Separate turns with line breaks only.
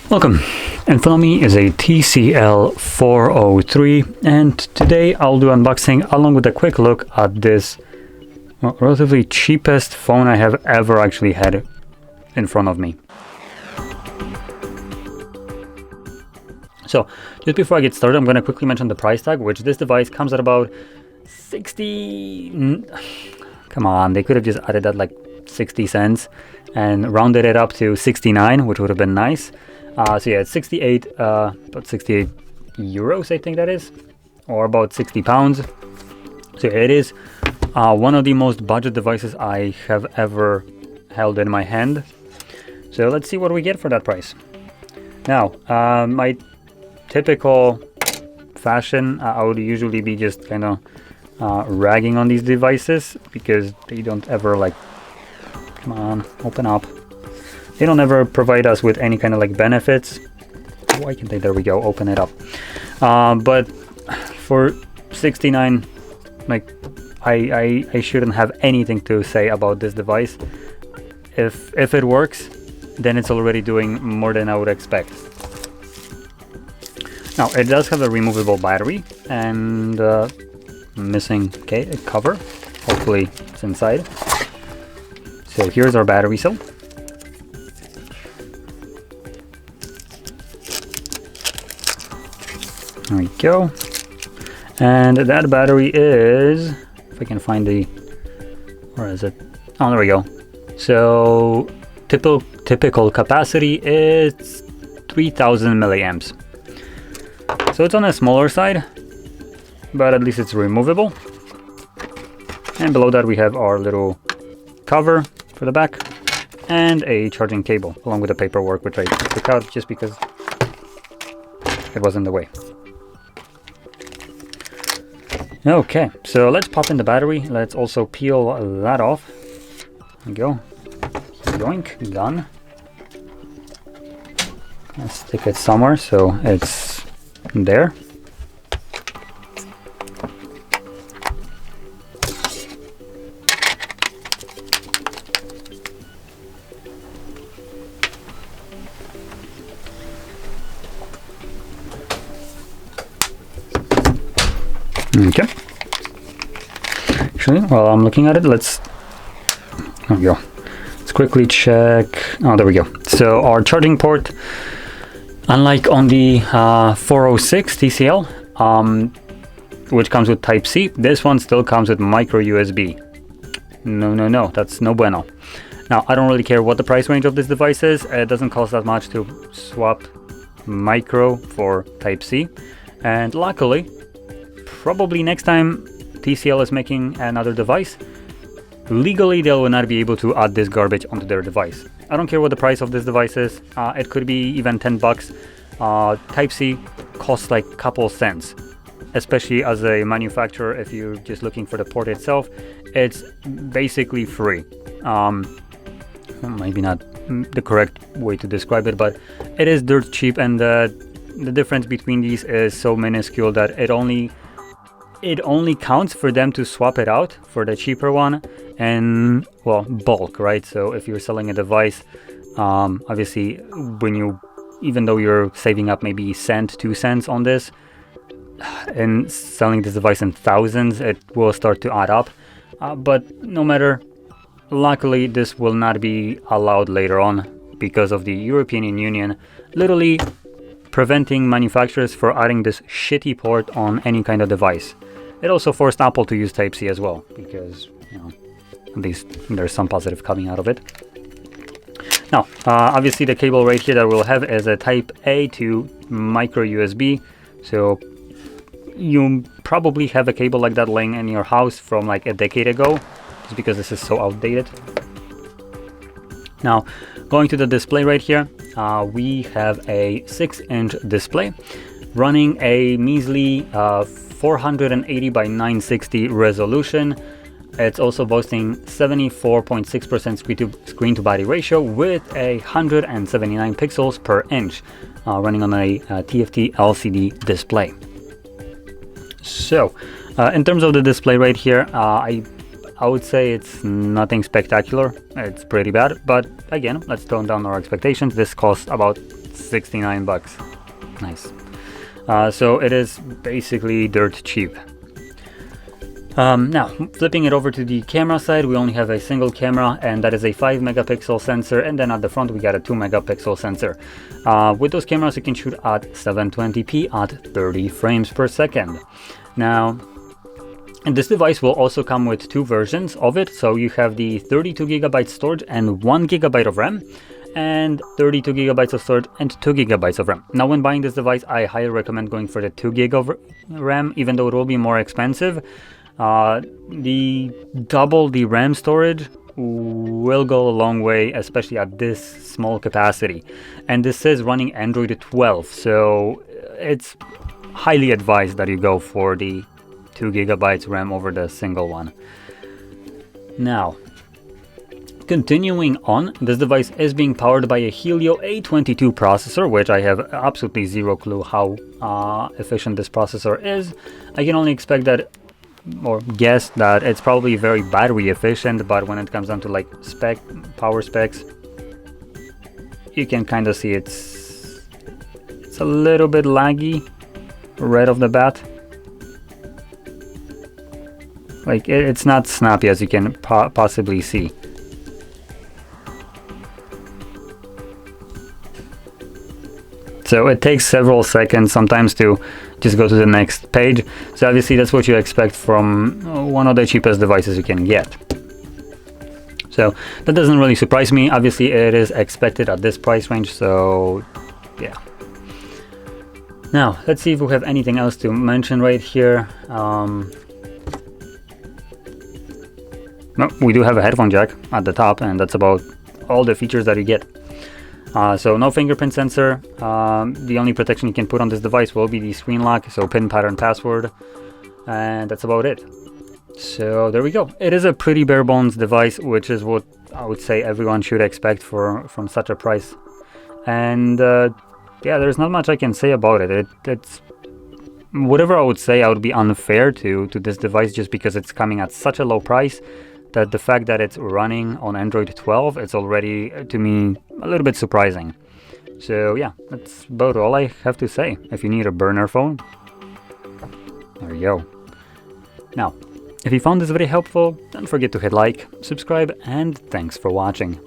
Welcome. In front of me is a TCL 403, and today I'll do unboxing along with a quick look at this relatively cheapest phone I have ever actually had in front of me. So just before I get started, I'm going to quickly mention the price tag, which this device comes at about 60. Come on, they could have just added that like 60 cents and rounded it up to 69, which would have been nice. So yeah, it's 68, about 68 euros, I think that is, or about 60 pounds. So it is one of the most budget devices I have ever held in my hand. So let's see what we get for that price. Now, my typical fashion, I would usually be just kind of ragging on these devices because they don't ever like, come on, open up. They don't ever provide us with any kind of like benefits. Why can't they? There we go, open it up. But for 69, like I shouldn't have anything to say about this device. If it works, then it's already doing more than I would expect. Now it does have a removable battery and missing a cover. Hopefully it's inside. So here's our battery cell. There we go. And that battery is, if I can find the, where is it? Oh, there we go. So typical capacity is 3000 milliamps. So it's on the smaller side, but at least it's removable. And below that we have our little cover for the back and a charging cable along with the paperwork, which I took out just because it was in the way. Okay, so let's pop in the battery. Let's also peel that off. There we go. Yoink, done. Let's stick it somewhere so it's there. Okay. Actually, while I'm looking at it, there we go. Let's quickly check. Oh, there we go. So our charging port, unlike on the 406 TCL, which comes with Type-C, this one still comes with micro USB. No, that's no bueno. Now, I don't really care what the price range of this device is. It doesn't cost that much to swap micro for Type-C. And luckily, probably next time TCL is making another device, legally they will not be able to add this garbage onto their device. I don't care what the price of this device is. It could be even 10 bucks. Type-C costs like a couple cents, especially as a manufacturer. If you're just looking for the port itself, it's basically free. Maybe not the correct way to describe it, but it is dirt cheap, and the difference between these is so minuscule that it only counts for them to swap it out for the cheaper one, and well, bulk, right? So if you're selling a device, obviously even though you're saving up maybe cent, 2 cents on this and selling this device in thousands, it will start to add up. But no matter, luckily this will not be allowed later on because of the European Union literally preventing manufacturers for adding this shitty port on any kind of device. It also forced Apple to use Type-C as well, because, you know, at least there's some positive coming out of it. Now, obviously the cable right here that we'll have is a Type-A to micro USB. So you probably have a cable like that laying in your house from like a decade ago, just because this is so outdated. Now, going to the display right here, we have a 6-inch display running a measly 480 by 960 resolution. It's also boasting 74.6% screen to body ratio with 179 pixels per inch, running on a TFT LCD display. So, in terms of the display right here, I would say it's nothing spectacular. It's pretty bad, but again, let's tone down our expectations. This costs about 69 bucks. Nice. So it is basically dirt cheap. Now, flipping it over to the camera side, we only have a single camera, and that is a 5 megapixel sensor, and then at the front we got a 2 megapixel sensor. With those cameras you can shoot at 720p at 30 frames per second. Now, and this device will also come with two versions of it, so you have the 32 gigabyte storage and 1 gigabyte of RAM, and 32 gigabytes of storage and 2 gigabytes of RAM. Now, when buying this device, I highly recommend going for the 2 gig of RAM, even though it will be more expensive. The double the RAM storage will go a long way, especially at this small capacity. And this is running Android 12, so it's highly advised that you go for the 2 gigabytes RAM over the single one. Now, continuing on, this device is being powered by a Helio A22 processor, which I have absolutely zero clue how efficient this processor is. I can only expect that, or guess that it's probably very battery efficient, but when it comes down to like power specs, you can kind of see it's a little bit laggy right off the bat. Like, it's not snappy as you can possibly see. So it takes several seconds sometimes to just go to the next page. So obviously that's what you expect from one of the cheapest devices you can get. So that doesn't really surprise me. Obviously it is expected at this price range, so yeah. Now let's see if we have anything else to mention right here. No, we do have a headphone jack at the top, and that's about all the features that you get. So no fingerprint sensor. The only protection you can put on this device will be the screen lock, so pin, pattern, password, and that's about it. So there we go. It is a pretty bare bones device, which is what I would say everyone should expect from such a price. And yeah, there's not much I can say about it. It's whatever I would say, I would be unfair to this device just because it's coming at such a low price. That the fact that it's running on Android 12, it's already, to me, a little bit surprising. So yeah, that's about all I have to say. If you need a burner phone, there you go. Now, if you found this very helpful, don't forget to hit like, subscribe, and thanks for watching.